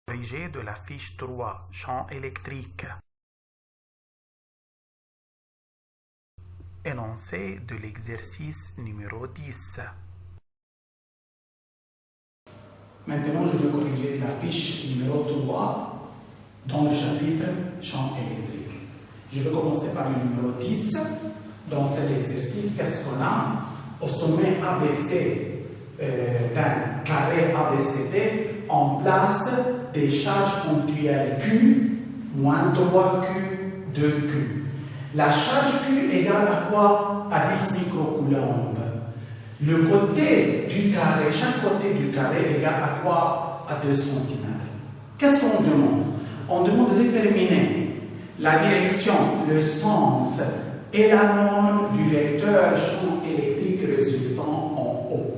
Corrigé de la fiche 3, champ électrique. Énoncé de l'exercice numéro 10. Maintenant, je vais corriger la fiche numéro 3 dans le chapitre champ électrique. Je vais commencer par le numéro 10. Dans cet exercice, qu'est-ce qu'on a? Au sommet ABC d'un carré ABCD, on place des charges ponctuelles Q moins 3Q 2Q. La charge Q égale à quoi? À 10 microcoulombes. Le côté du carré, chaque côté du carré égale à quoi? À 2 cm. Qu'est-ce qu'on demande? On demande de déterminer la direction, le sens et la norme du vecteur champ électrique résultant en haut.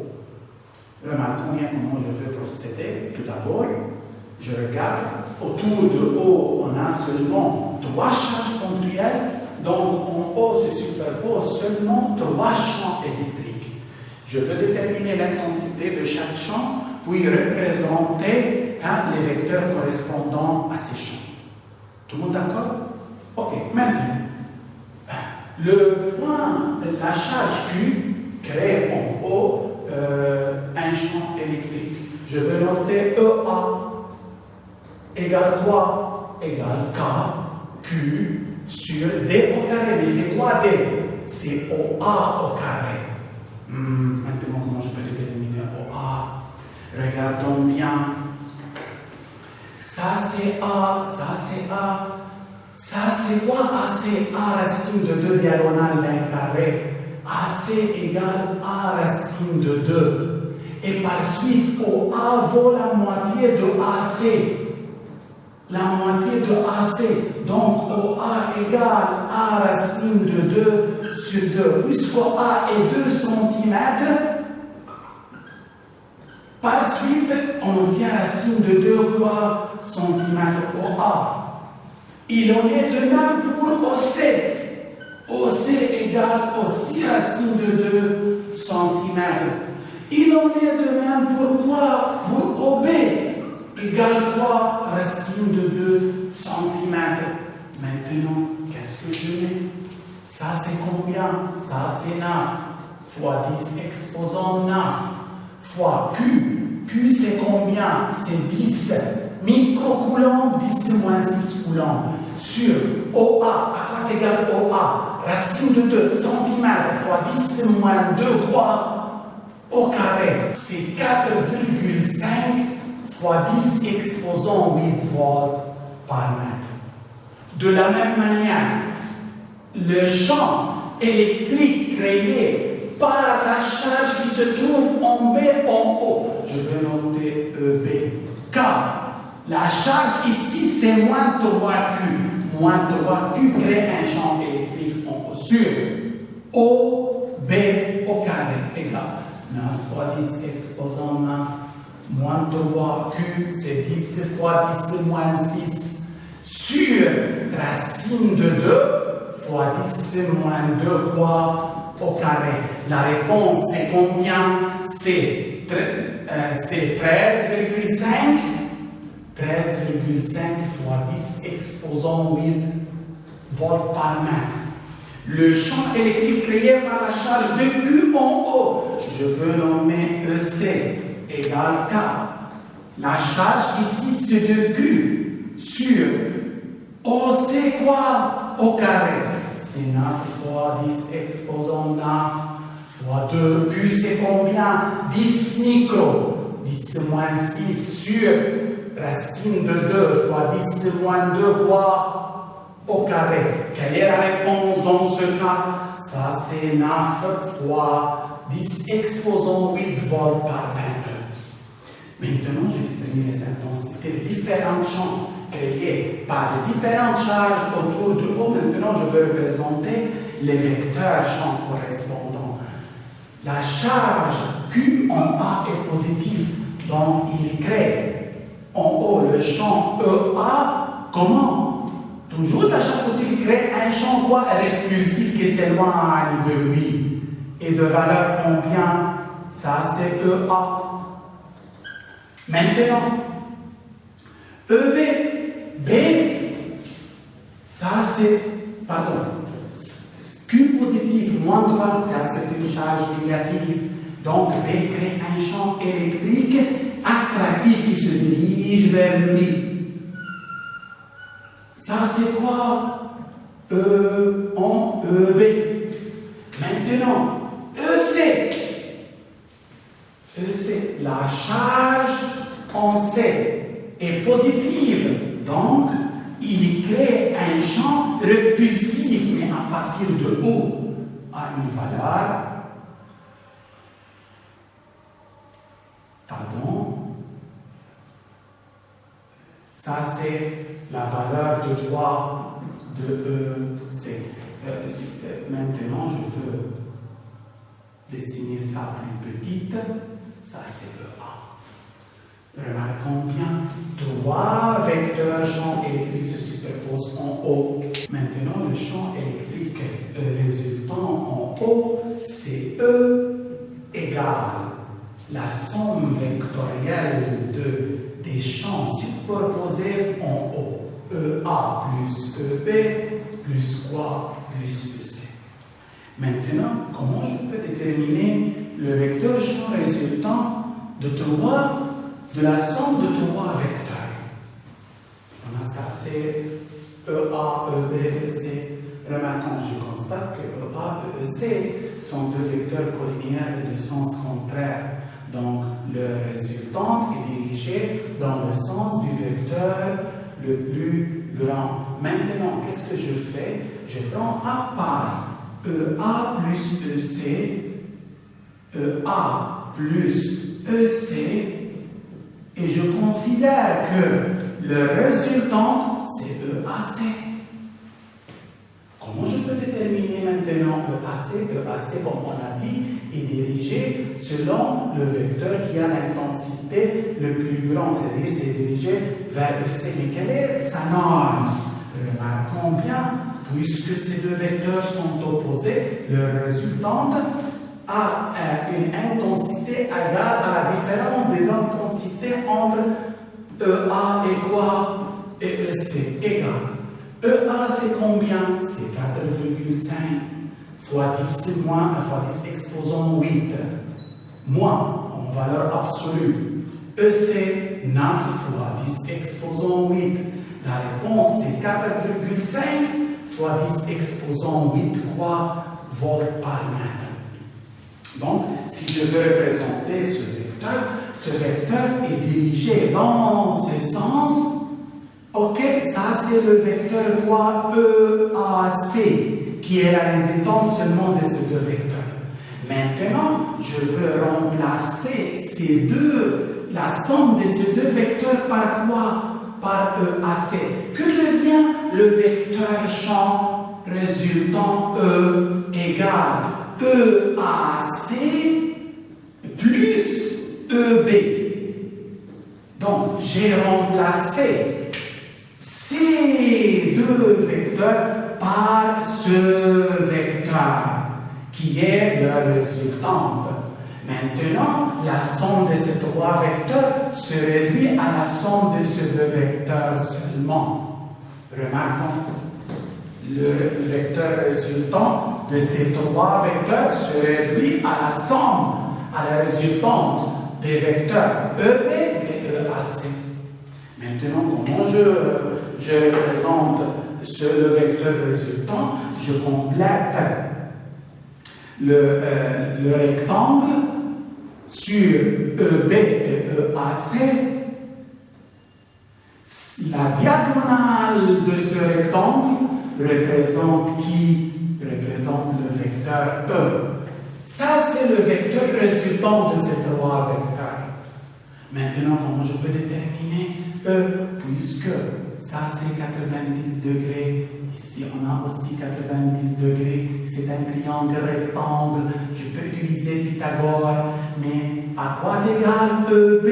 Remarquons bien comment je vais procéder. Tout d'abord, je regarde autour de O, on a seulement 3 charges ponctuelles, donc en haut se superpose seulement 3 champs électriques. Je veux déterminer l'intensité de chaque champ, puis représenter les vecteurs correspondant à ces champs. Tout le monde d'accord? Ok, maintenant, le point, la charge Q crée en haut un champ électrique. Je vais noter EA égale quoi? Égale K, Q sur D au carré. Mais c'est quoi D? C'est OA au carré. Maintenant, comment je peux déterminer OA? Regardons bien. Ça c'est A, ça c'est A. Ça c'est quoi? A c'est A racine de 2 diagonale d'un carré. AC égale A racine de 2. Et par suite, OA vaut la moitié de AC. La moitié de AC. Donc, OA égale A racine de 2 sur 2. Puisque A est 2 cm, par suite, on obtient racine de 2 quoi? Centimètres OA. Il en est de même pour OC. OC égale aussi racine de 2 cm. Il en est de même pour quoi? Pour OB égale quoi? Racine de 2 cm. Maintenant, qu'est-ce que je mets? Ça c'est combien? Ça c'est 9 fois 10 exposant 9 fois Q. Q c'est combien? C'est 10 microcoulombes, 10 moins 6 coulombs. Sur OA, à quoi égale OA? Racine de 2 cm fois 10 moins 2 quoi? Au carré. C'est 4,5 fois 10 exposant 8 volts par mètre. De la même manière, le champ électrique créé par la charge qui se trouve en B en haut. Je vais noter EB. Car la charge ici c'est moins 3Q. Moins 3Q crée un champ électrique en haut sur OB au carré égale 9 fois 10 exposant 9 moins 3Q c'est 10 fois 10 moins 6 sur racine de 2 fois 10 moins 2 quoi au carré. La réponse c'est combien? C'est 13,5 fois 10 exposant 8 volts par mètre. Le champ électrique créé par la charge de Q en haut, je veux nommer EC égale K. La charge ici c'est de Q sur OC quoi? Au carré. C'est 9 fois 10 exposant 9 fois 2. Q c'est combien? 10 micro. 10 moins 6 sur racine de 2 fois 10 moins 2 quoi? Au carré. Quelle est la réponse dans ce cas? Ça c'est 9 fois 10 exposant 8 volts par mètre. Maintenant, j'ai déterminé les intensités des différents champs créés par les différentes charges autour de O. Maintenant, je vais représenter les vecteurs champs correspondants. La charge Q en A est positive, donc il crée en haut le champ EA. Comment? Toujours la charge positive crée un champ quoi? Répulsif qui s'éloigne de lui. Et de valeur combien? Ça c'est EA. Maintenant, c'est, pardon, Q positif moins 3, ça c'est une charge négative. Donc, B crée un champ électrique attractif qui se dirige vers lui. Ça c'est quoi? E en EB. Maintenant, EC, la charge en C est positive. Donc, il crée un champ repulsif, mais à partir de O à une valeur. Pardon. Ça, c'est la valeur de 3 de EC. Maintenant, je veux dessiner ça plus petite. Ça, c'est EA. Remarquons bien, 3 vecteurs champs électriques se superposent en O. Maintenant, le champ électrique résultant en O, c'est E égale la somme vectorielle des champs superposés en O. EA plus EB plus quoi plus EC. Maintenant, comment je peux déterminer le vecteur champ résultant de la somme de 3 vecteurs? On a ça, c'est EA, EB, EC. Remarquons, je constate que EA et EC sont deux vecteurs collinéaires de sens contraire. Donc, le résultant est dirigé dans le sens du vecteur le plus grand. Maintenant, qu'est-ce que je fais? Je prends à part EA plus EC, EA plus EC, et je considère que le résultant, c'est EAC. Comment je peux déterminer maintenant EAC? EAC, comme on a dit, est dirigé selon le vecteur qui a l'intensité le plus grand, c'est-à-dire c'est dirigé vers EC. Mais quelle est sa norme? Remarquons bien, puisque ces deux vecteurs sont opposés, le résultant a une intensité égale à la différence des intensités entre EA et quoi? Et EC égale. EA c'est combien? C'est 4,5 fois 10 moins 1 fois 10 exposant 8. Moins en valeur absolue. EC 9 fois 10 exposant 8. La réponse c'est 4,5 fois 10 exposant 8 quoi? Volts par mètre. Donc, si je veux représenter ce vecteur est dirigé dans ce sens. Ok, ça c'est le vecteur quoi? EAC, qui est la résultante seulement de ces deux vecteurs. Maintenant, je veux remplacer la somme de ces deux vecteurs par quoi? Par EAC. Que devient le vecteur champ résultant E égale EAC plus EB. Donc, j'ai remplacé ces deux vecteurs par ce vecteur qui est la résultante. Maintenant, la somme de ces trois vecteurs se réduit à la somme de ces deux vecteurs seulement. Remarquons, le vecteur résultant de ces trois vecteurs se réduit à la somme, à la résultante des vecteurs EB et EAC. Maintenant, comment je représente le vecteur résultant? Je complète le rectangle sur EB et EAC. La diagonale de ce rectangle représente qui? Représente le vecteur E. Ça, c'est le vecteur résultant de ces trois vecteurs. Maintenant, comment je peux déterminer E? Puisque ça, c'est 90 degrés. Ici, on a aussi 90 degrés. C'est un triangle rectangle. Je peux utiliser Pythagore. Mais à quoi égale EB?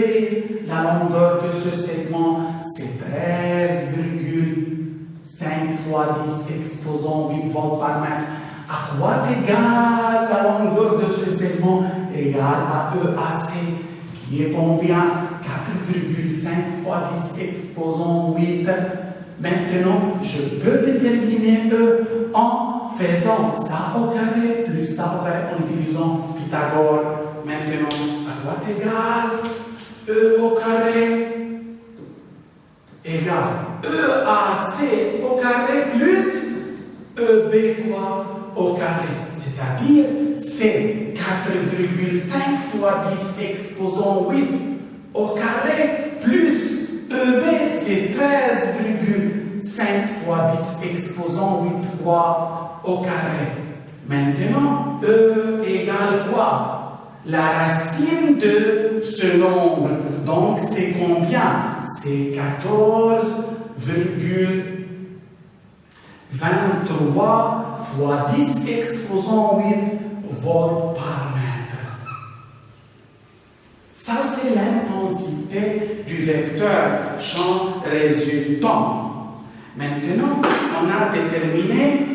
La longueur de ce segment, c'est 13,5 fois 10 exposant 8 volts par mètre. À quoi égale la longueur de ce segment? Égale à EAC, qui est combien? 4,5 fois 10 exposant 8 Maintenant, je peux déterminer E en faisant ça au carré plus ça au carré en utilisant Pythagore. Maintenant, à droite égale E au carré égale EAC au carré plus EB quoi au carré. C'est-à-dire, c'est 4,5 fois 10 exposant 8 au carré plus EB, c'est 13,5 fois 10 exposant 8 fois au carré. Maintenant, E égale quoi? La racine de ce nombre. Donc, c'est combien? C'est 14,23 fois 10 exposant 8 volts par mètre. Ça, c'est l'intensité du vecteur champ résultant. Maintenant, on a déterminé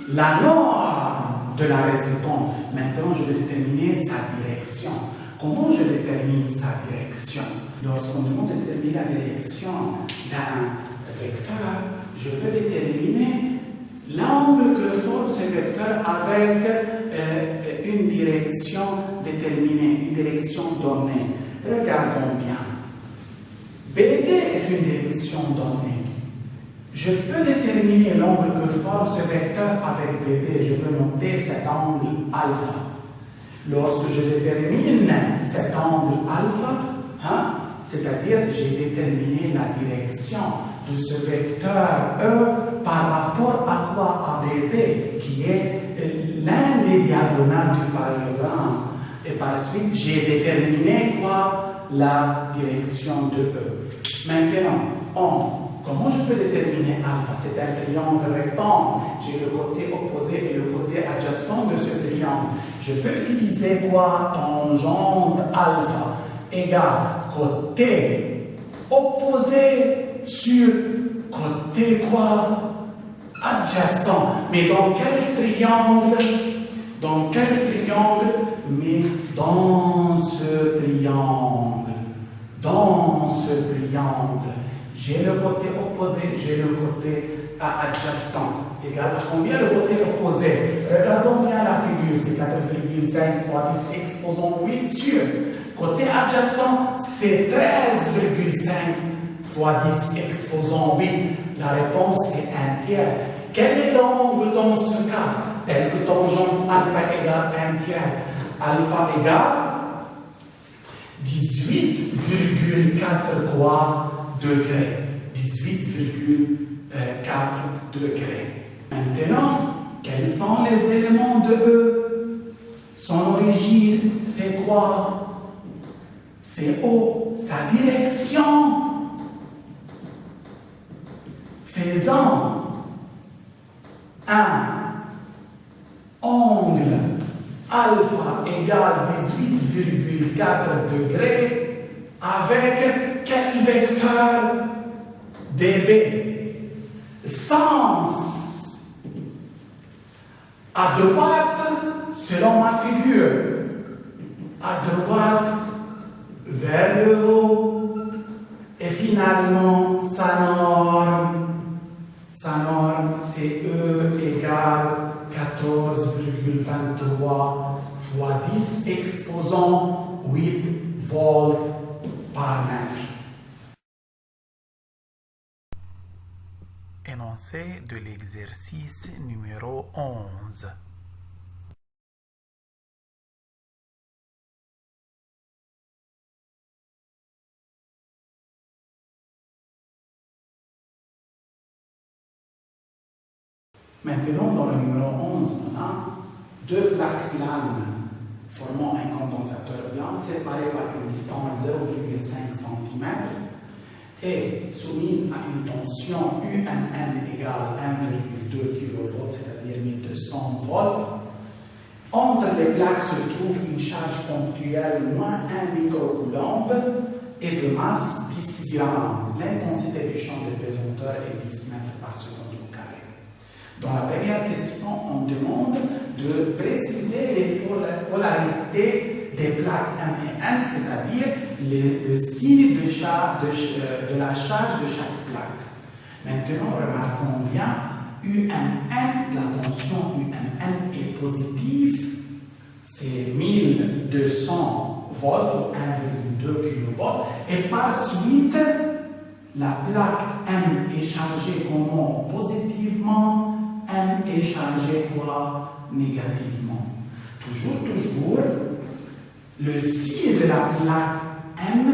la norme de la résultante. Maintenant, je vais déterminer sa direction. Comment je détermine sa direction? Lorsqu'on demande de déterminer la direction d'un vecteur, je veux déterminer l'angle que forme ce vecteur avec une direction déterminée, une direction donnée. Regardons bien. BD est une direction donnée. Je peux déterminer l'angle que forme ce vecteur avec BD. Je veux noter cet angle alpha. Lorsque je détermine cet angle alpha, c'est-à-dire j'ai déterminé la direction de ce vecteur E par rapport à quoi? À BD, qui est l'un des diagonales du parallélogramme. Et par la suite, j'ai déterminé quoi? La direction de E. Maintenant, comment je peux déterminer alpha? C'est un triangle rectangle. J'ai le côté opposé et le côté adjacent de ce triangle. Je peux utiliser quoi? Tangente alpha égale côté opposé sur côté quoi? Adjacent. Mais dans quel triangle? Dans quel triangle? Mais dans ce triangle. Dans ce triangle. J'ai le côté opposé, j'ai le côté adjacent. Égal à combien le côté opposé? Regardons bien la figure. C'est 4,5 fois 10 exposant 8 sur. Côté adjacent, c'est 13,5 fois 10 exposant 8. La réponse, c'est un tiers. Quel est l'angle dans ce cas? Tel que tangente alpha égale 1 tiers. Alpha égale 18,4 quoi? Degrés. 18,4 degrés. Maintenant, quels sont les éléments de E? Son origine, c'est quoi? C'est O. Sa direction. Faisant un angle alpha égale 18,4 degrés avec quel vecteur? DB. Sens à droite selon ma figure. À droite vers le haut. Et finalement, sa norme, c'est E égale 14,23 fois 10 exposant 8 volts par mètre. Énoncé de l'exercice numéro 11. Maintenant, dans le numéro 11, on a deux plaques planes formant un condensateur blanc séparé par une distance de 0,5 cm et soumise à une tension UMN égale 1,2 kV, c'est-à-dire 1200 volts. Entre les plaques se trouve une charge ponctuelle moins 1 microcoulomb et de masse 10 grammes. L'intensité du champ de pesanteur est 10 mètres par seconde au carré. Dans la première question, on demande de préciser les polarités des plaques M et N, c'est-à-dire le signe de la charge de chaque plaque. Maintenant, remarquons bien, UMN, la tension UMN est positive, c'est 1200 volts ou 1,2 kV, et par suite, la plaque M est chargée comment? Positivement, M est chargée quoi? Négativement. Toujours, le signe de la plaque M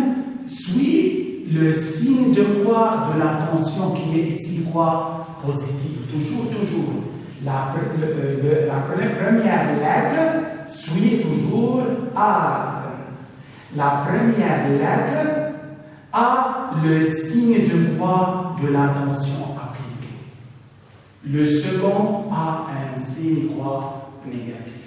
suit le signe de quoi? De la tension qui est ici quoi? Positive. Toujours. La première lettre suit toujours A. La première lettre a le signe de quoi? De la tension appliquée. Le second a un signe quoi? Négatif.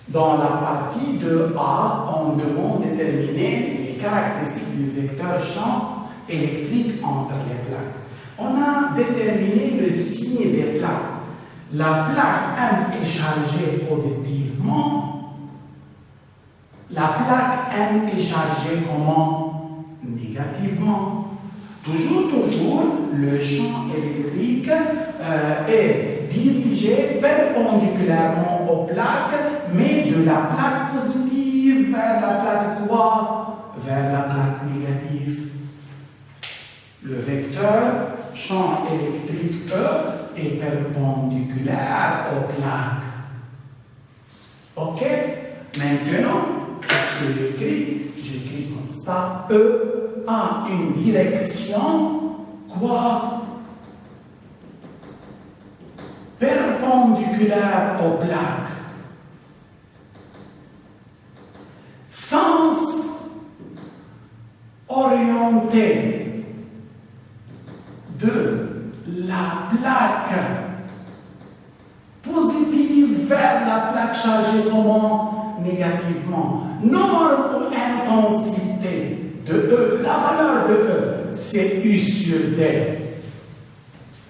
Dans la partie de A, on demande de déterminer les caractéristiques du vecteur champ électrique entre les plaques. On a déterminé le signe des plaques. La plaque M est chargée positivement. La plaque M est chargée comment? Négativement. Toujours, le champ électrique est dirigé perpendiculairement aux plaques, mais de la plaque positive vers la plaque quoi? Vers la plaque négative. Le vecteur champ électrique E est perpendiculaire aux plaques. Ok? Maintenant, qu'est-ce que j'écris? J'écris comme ça. E a une direction quoi? Perpendiculaire aux plaques. Sens orienté de la plaque positive vers la plaque chargée comment? Négativement. Norme ou intensité de E, la valeur de E, c'est U sur D.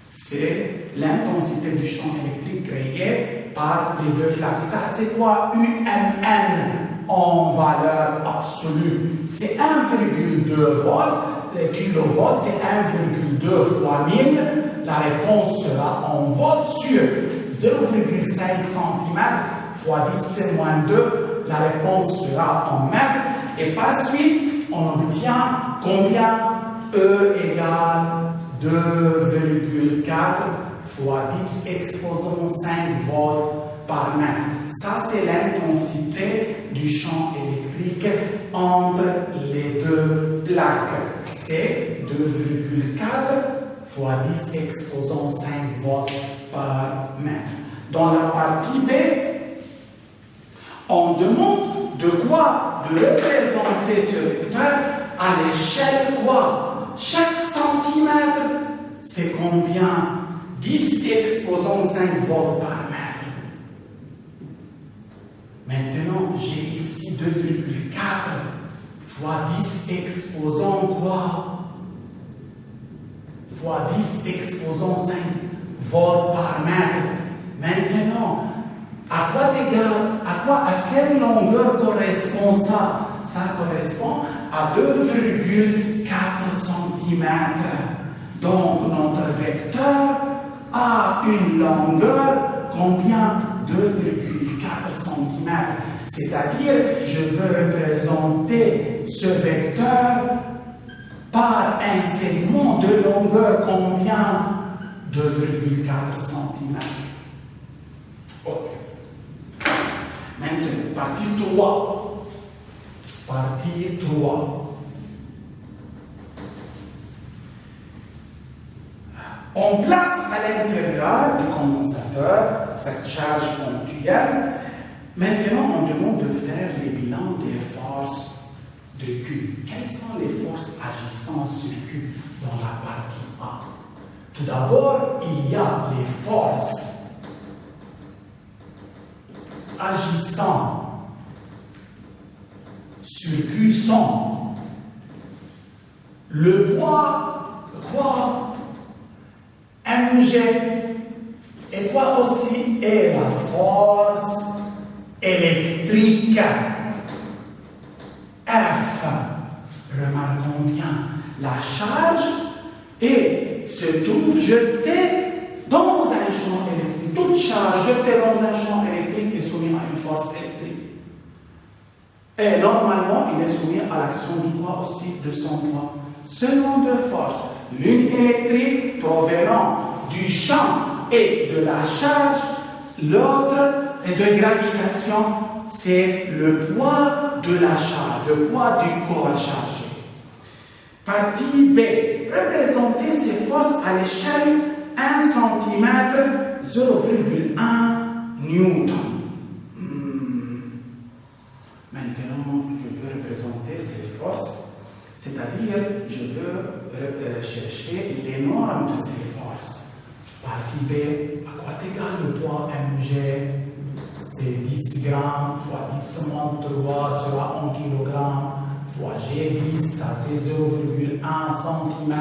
C'est l'intensité du champ électrique créé par les deux plaques. Ça, c'est quoi? UMN en valeur absolue. C'est 1,2 volts, kilovolts, c'est 1,2 fois 1000. La réponse sera en volts sur 0,5 cm fois 10 c'est moins 2. La réponse sera en mètres. Et par suite, on obtient combien? E égale 2,4 fois 10 exposant 5 volts par mètre. Ça, c'est l'intensité du champ électrique entre les deux plaques. C'est 2,4 fois 10 exposant 5 volts par mètre. Dans la partie B, on demande de quoi? De représenter ce vecteur à l'échelle quoi? Chaque centimètre, c'est combien? 10 exposant 5 volts par mètre. Maintenant, j'ai ici 2,4 fois 10 exposant quoi? Fois 10 exposant 5 volts par mètre. Maintenant, à quelle longueur correspond ça? Ça correspond à 2,4 cm. Donc, notre vecteur a une longueur, combien? 2,4 cm. C'est-à-dire, je veux représenter ce vecteur par un segment de longueur, combien? 2,4 cm. Ok. Maintenant, partie 3. Partie 3. On place à l'intérieur du condensateur cette charge ponctuelle. Maintenant, on demande de faire les bilans des forces de Q. Quelles sont les forces agissant sur Q dans la partie A? Tout d'abord, il y a les forces agissant sur Q sont le poids, quoi? Mg, et quoi aussi est la force électrique F. Remarquons bien, la charge est se trouve jetée dans un champ électrique. Toute charge jetée dans un champ électrique est soumise à une force électrique. Et normalement, il est soumis à l'action du poids aussi de son poids. Selon deux forces, l'une électrique provenant du champ et de la charge, l'autre est de gravitation, c'est le poids de la charge, le poids du corps chargé. Partie B, représenter ces forces à l'échelle 1 cm, 0,1 Newton. Maintenant, je veux représenter ces forces, c'est-à-dire je veux chercher les normes de ces forces. Partie B, à quoi est égal le poids mg? C'est 10 grammes fois 10 moins 3 sera 1 kg fois G10, ça c'est 0,1 cm,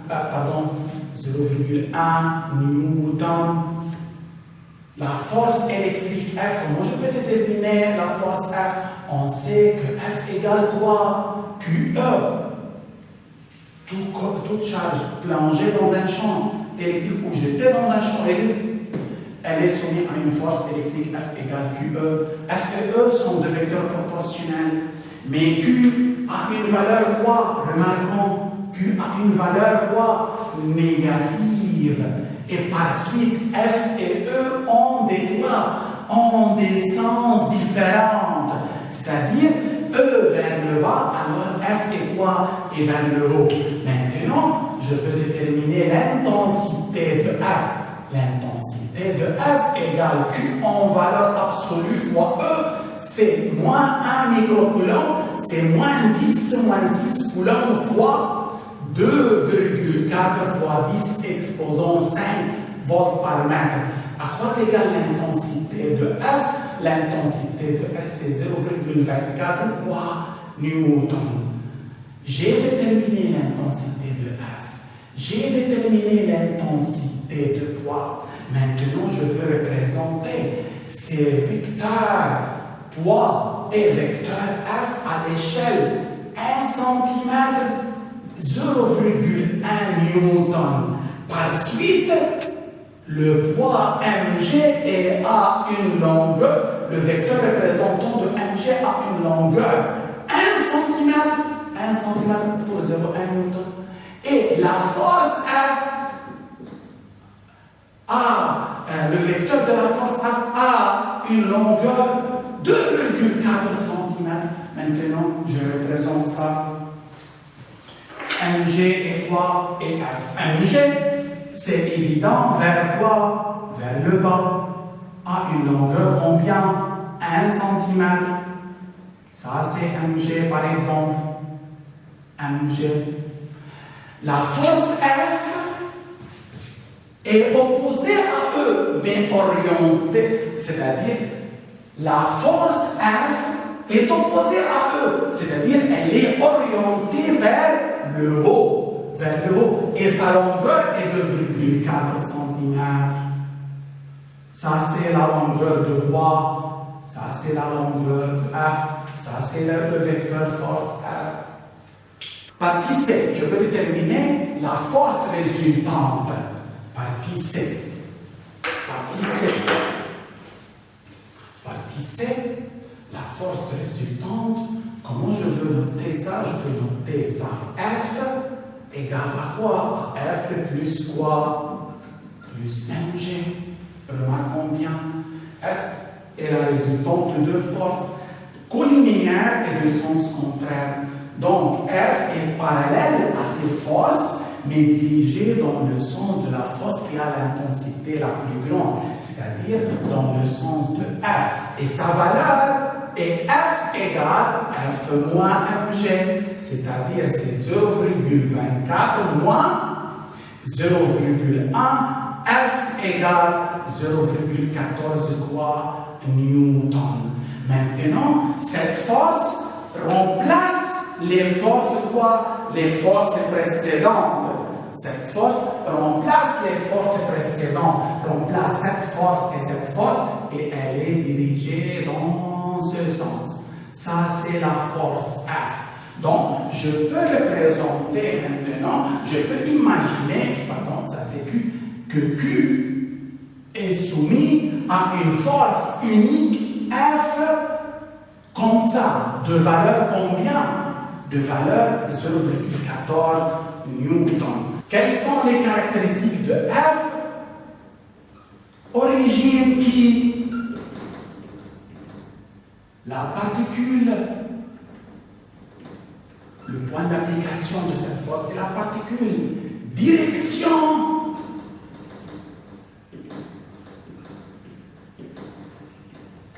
pardon, 0,1 Newton. La force électrique F, comment je peux déterminer la force F? On sait que F égale quoi? QE. Toute charge plongée dans un champ électrique ou jetée dans un champ électrique, elle est soumise à une force électrique F égale QE. F et E sont deux vecteurs proportionnels. Mais Q a une valeur quoi? Remarquons, Q a une valeur quoi? Négative. Et par suite, F et E ont des quoi? Ont des sens différents. C'est-à-dire, E vers le bas, alors F est quoi? Et vers le haut. Maintenant, je veux déterminer l'intensité de F. L'intensité de F égale Q en valeur absolue fois E. C'est moins 1 microcoulomb, c'est moins 10 moins 6 coulombs fois 2,4 fois 10 exposant 5 volts par mètre. À quoi égale l'intensité de F? L'intensité de F, c'est 0,24 Newton. J'ai déterminé l'intensité de F. J'ai déterminé l'intensité de poids. Maintenant, je veux représenter ces vecteurs poids et vecteur F à l'échelle 1 cm, 0,1 Newton. Par suite, le poids mg est à une longueur, le vecteur représentant de mg a une longueur 1 cm pour 0,1 Newton. Et la force F le vecteur de la force F a une longueur 2,4 cm. Maintenant, je représente ça. Mg est quoi? Et F. Mg, c'est évident, vers quoi? Vers le bas. A une longueur combien? 1 cm. Ça, c'est Mg, par exemple. Mg. La force F est opposée à E, mais orientée, c'est-à-dire la force F est opposée à E, c'est-à-dire elle est orientée vers le haut, et sa longueur est de 2,4 cm. Ça c'est la longueur de quoi? Ça c'est la longueur de F, ça c'est le vecteur force F. Partie C, je veux déterminer la force résultante. Partie C. Partie C, la force résultante, comment je veux noter ça? Je veux noter ça. F égale à quoi? À F plus quoi? Plus mg. Remarquons bien. F est la résultante de deux forces collinéaires et de sens contraire. Donc, F est parallèle à ces forces, mais dirigée dans le sens de la force qui a l'intensité la plus grande, c'est-à-dire dans le sens de F. Et sa valeur est F égale F moins mg, c'est-à-dire c'est 0,24 moins 0,1, F égale 0,14 Newton. Maintenant, cette force remplace les forces quoi? Les forces précédentes. Cette force remplace les forces précédentes, remplace cette force, et elle est dirigée dans ce sens. Ça, c'est la force F. Donc, je peux représenter maintenant, je peux imaginer, pardon, ça c'est Q, que Q est soumis à une force unique F comme ça, de valeur combien? De valeur 0,14 newton. Quelles sont les caractéristiques de F? Origine qui? La particule. Le point d'application de cette force est la particule. Direction.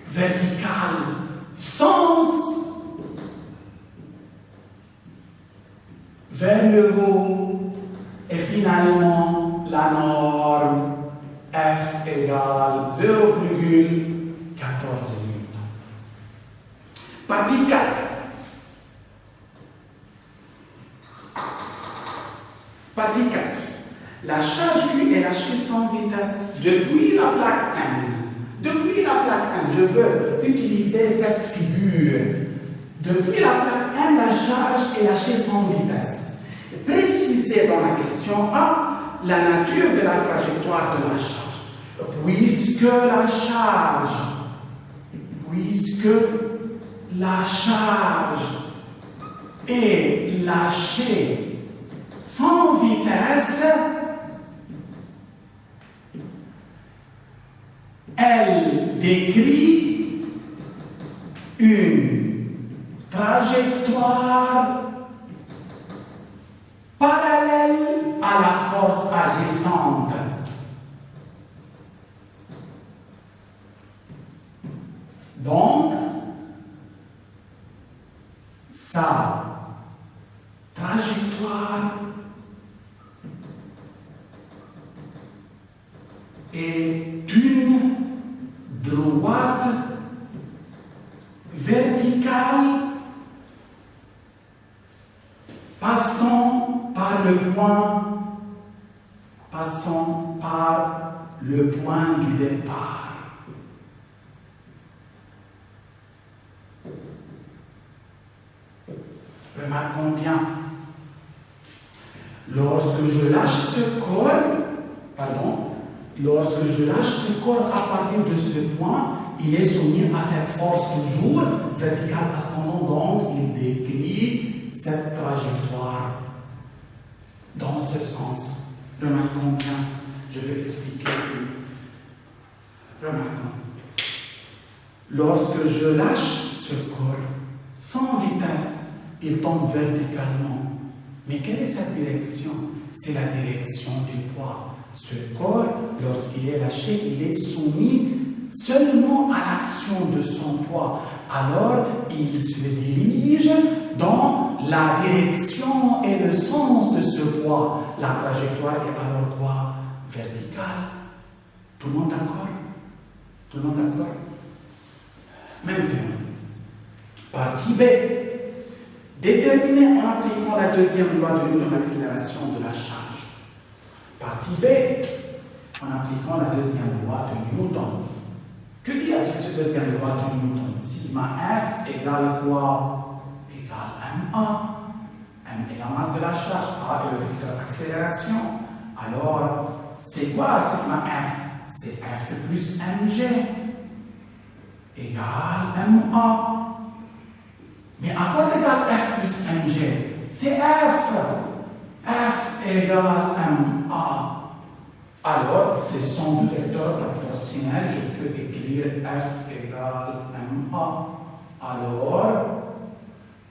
Verticale. Sens. Vers le haut. Et finalement, la norme F égale 0,14 newton. Partie 4. Partie 4. La charge Q est lâchée sans vitesse depuis la plaque N. Depuis la plaque N, je veux utiliser cette figure. Depuis la plaque N, la charge est lâchée sans vitesse. Précisez dans la question 1 la nature de la trajectoire de la charge. Puisque la charge est lâchée sans vitesse, elle décrit une trajectoire parallèle à la force agissante. Donc, sa trajectoire est une droite verticale passant par le point du départ. Remarquons bien, lorsque je lâche ce corps à partir de ce point, il est soumis à cette force toujours verticale ascendante, donc il décrit cette trajectoire dans ce sens. Remarquons bien, je vais expliquer plus. Remarquons. Lorsque je lâche ce corps sans vitesse, il tombe verticalement. Mais quelle est cette direction? C'est la direction du poids. Ce corps, lorsqu'il est lâché, il est soumis seulement à l'action de son poids. Alors, il se dirige dans la direction et le sens de ce poids. La trajectoire est alors quoi? Verticale. Tout le monde d'accord? Tout le monde d'accord? Maintenant, partie B. Déterminer en appliquant la deuxième loi de Newton l'accélération de la charge. Partie B. En appliquant la deuxième loi de Newton. Que dit cette deuxième loi de Newton? Sigma F égale quoi? Égale MA. M est la masse de la charge, A est le vecteur d'accélération. Alors, c'est quoi sigma F? C'est F plus mg égale MA. Mais à quoi égale F plus mg? C'est F. F égale MA. Alors, ce sont deux vecteurs proportionnels. Je peux écrire F égale MA. Alors,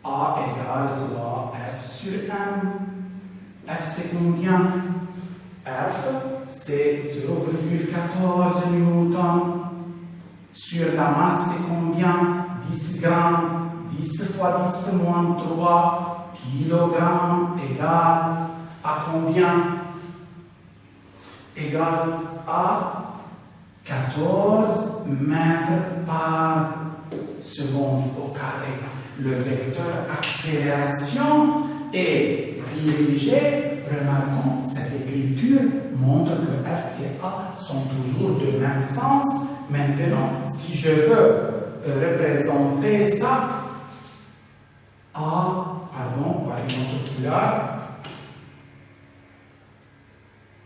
A égale quoi? F sur M. F c'est combien? F c'est 0,14 newton. Sur la masse c'est combien? 10 grammes. 10 fois 10 moins 3 kilogrammes égale à combien? Égale à 14 mètres par seconde au carré. Le vecteur accélération est dirigé, remarquons, cette écriture montre que F et A sont toujours de même sens. Maintenant, si je veux représenter ça, A pardon, par une autre couleur.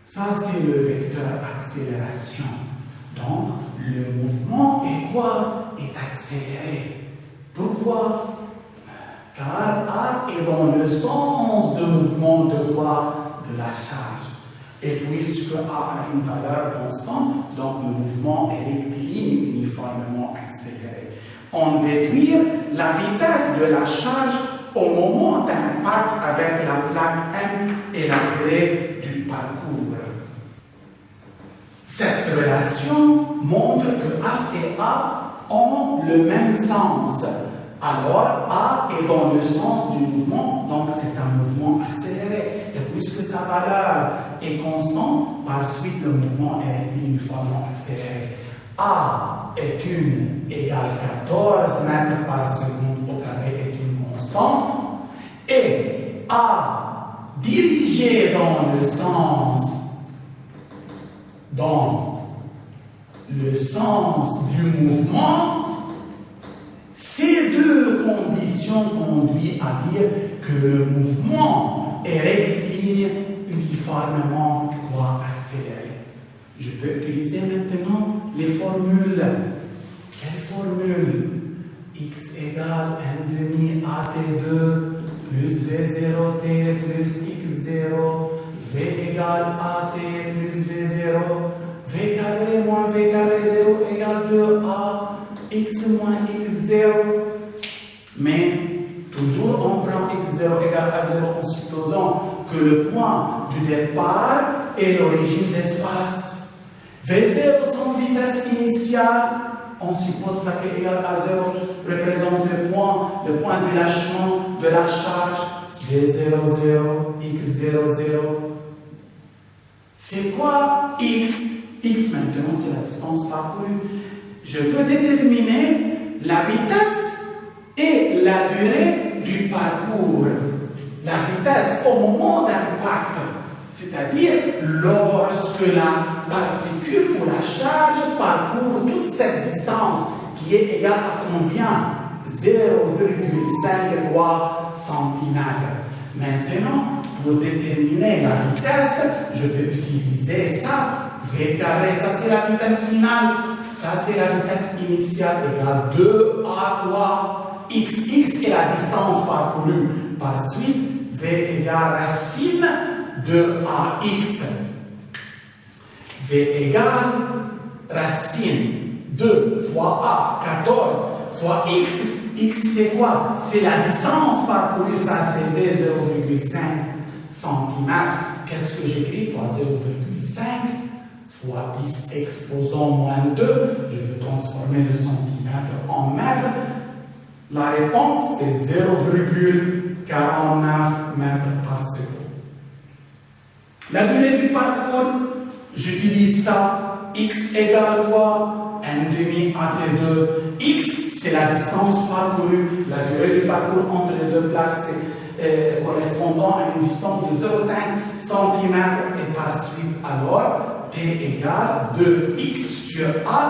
Ça, c'est le vecteur accélération. Donc, le mouvement est quoi? Est accéléré. Pourquoi? Car A est dans le sens de mouvement de quoi? De la charge. Et puisque A a une valeur constante, donc le mouvement est rectiligne, uniformément accéléré. On déduit la vitesse de la charge au moment d'impact avec la plaque M et la durée du parcours. Cette relation montre que F et A ont le même sens. Alors, A est dans le sens du mouvement, donc c'est un mouvement accéléré. Et puisque sa valeur est constante, par suite le mouvement est uniformément accéléré. A est une égale 14 mètres par seconde au carré est une constante. Et A dirigé dans le sens du mouvement, ces deux conditions conduisent à dire que le mouvement est rectiligne uniformément accéléré. Je peux utiliser maintenant les formules. Quelle formule? X égale n demi AT2 plus V0T plus X0, V égale AT plus V0, V carré moins V carré 0 égale 2A, X moins X0. Mais toujours on prend X0 égale à 0 en supposant que le point du départ est l'origine de l'espace. V0 son vitesse initiale, on suppose que la égale à 0 représente le point de lâchement de la charge V00, X00. C'est quoi X? X maintenant c'est la distance parcourue. Je veux déterminer la vitesse et la durée du parcours. La vitesse au moment d'impact, c'est-à-dire lorsque la particule ou la charge parcourt toute cette distance qui est égale à combien? 0,5 cm. Maintenant, pour déterminer la vitesse, je vais utiliser ça. V carré, ça c'est la vitesse finale. Ça c'est la vitesse initiale égale 2A quoi? X. X est la distance parcourue. Par suite, V égale racine de AX. V égale racine 2 fois A, 14 fois X. X c'est quoi? C'est la distance parcourue, ça c'est 0,5 cm. Qu'est-ce que j'écris? Fois 0,5 fois 10 exposant moins 2. Je vais transformer le centimètre en mètre. La réponse c'est 0,49 mètres par seconde. La durée du parcours, j'utilise ça. X égale quoi? N demi AT2. X, c'est la distance parcourue. La durée du parcours entre les deux plaques, c'est correspondant à une distance de 0,5 cm. Et par suite, alors, T égale 2x sur A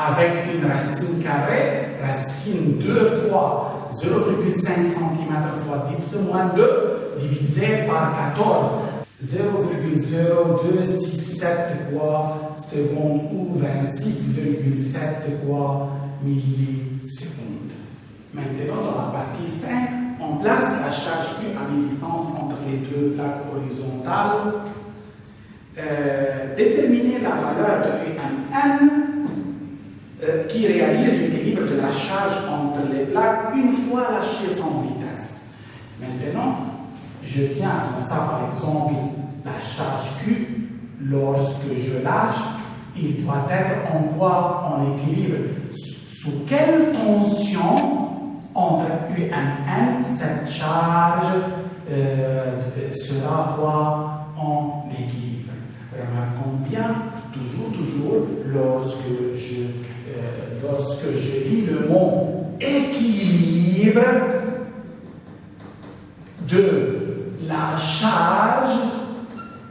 avec une racine carrée, racine 2 fois 0,5 cm fois 10 moins 2 divisé par 14. 0,0267 quoi seconde ou 26,7 quoi millisecondes. Maintenant, dans la partie 5, on place la charge Q à mi-distance entre les deux plaques horizontales. Déterminer la valeur de UMN qui réalise l'équilibre de la charge entre les plaques une fois lâchée sans vitesse. Maintenant, je tiens comme ça par exemple la charge Q. Lorsque je lâche, il doit être en quoi? En équilibre. Sous quelle tension entre UMN cette charge sera quoi? En équilibre. Remarquons bien, toujours, lorsque je lis le mot équilibre de la charge,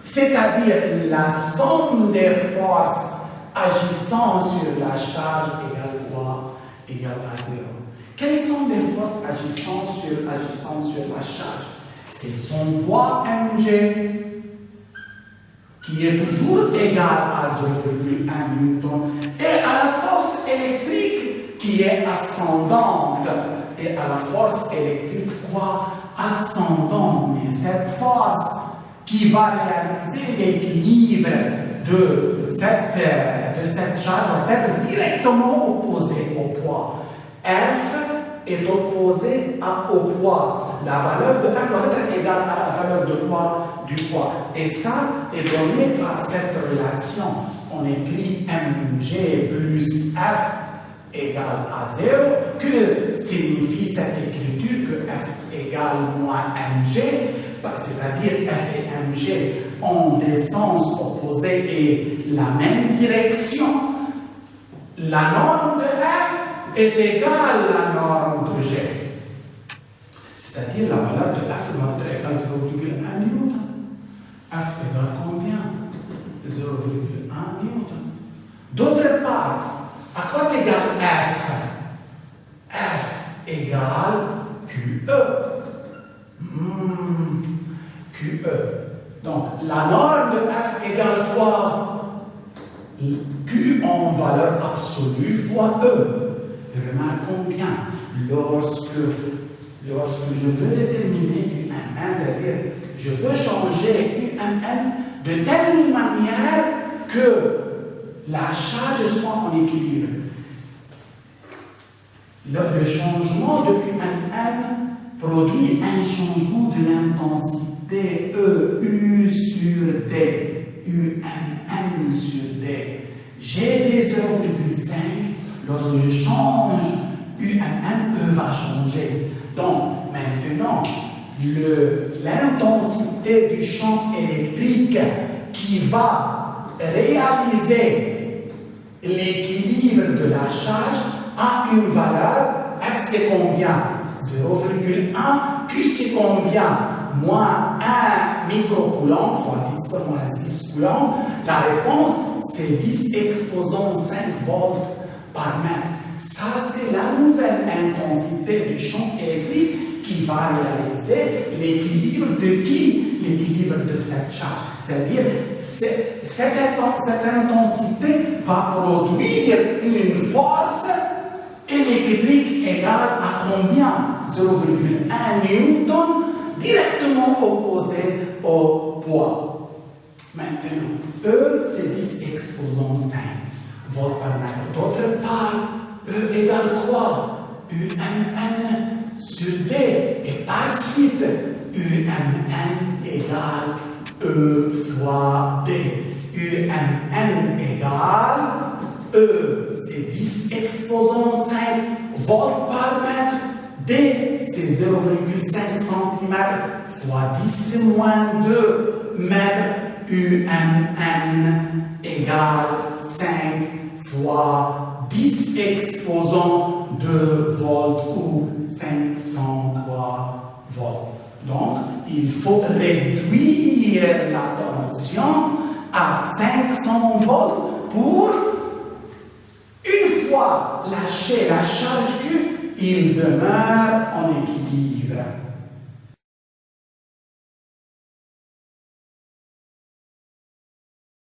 c'est-à-dire la somme des forces agissant sur la charge égale quoi? Égale à 0. Quelles sont les forces agissant sur la charge? C'est son poids mg qui est toujours égal à 0,1 newton et à la force électrique qui est ascendante et à la force électrique quoi? Ascendante. Mais cette force qui va réaliser l'équilibre de cette charge va être directement opposée au poids. F est opposé au poids. La valeur de F doit être égale à la valeur de quoi? Du poids. Et ça est donné par cette relation. On écrit mg plus F égale à 0, que signifie cette écriture que F égale moins mg, c'est-à-dire F et mg ont des sens opposés et la même direction. La norme de F est égale à la norme de G. C'est-à-dire la valeur de F doit être égale à 0,1 newton. F égale combien? 0,1 newton. D'autre part, à quoi égale F? F égale QE. QE. Donc, la norme de F égale quoi? Q en valeur absolue fois E. Remarquons bien, lorsque je veux déterminer UMN, c'est-à-dire je veux changer UMN de telle manière que la charge soit en équilibre. Le changement de UMN produit un changement de l'intensité E, U sur D, UMN sur D. J'ai des 0,5. Lorsque je change, UMN, E va changer. Donc, maintenant, l'intensité du champ électrique qui va réaliser l'équilibre de la charge a une valeur, F c'est combien? 0,1, Q c'est combien? Moins 1 microcoulomb fois 10 moins 6 coulombs. La réponse, c'est 10 exposant 5 volts par mètre. Ça, c'est la nouvelle intensité du champ électrique qui va réaliser l'équilibre de qui? L'équilibre de cette charge. C'est-à-dire, cette intensité va produire une force électrique égale à combien? 0,1 newton, directement opposé au poids. Maintenant, E, c'est 10 exposant 5 volts par mètre. D'autre part, E égale quoi? UMN sur D. Et par suite, UMN égale E fois D. UMN égale E, c'est 10 exposant 5 volts par mètre. D, c'est 0,5 cm fois 10 moins 2 mètres. UMN égale 5 fois 10 exposant 2 volts ou 503 volts. Donc, il faut réduire la tension à 500 volts pour, une fois lâché la charge Q, il demeure en équilibre.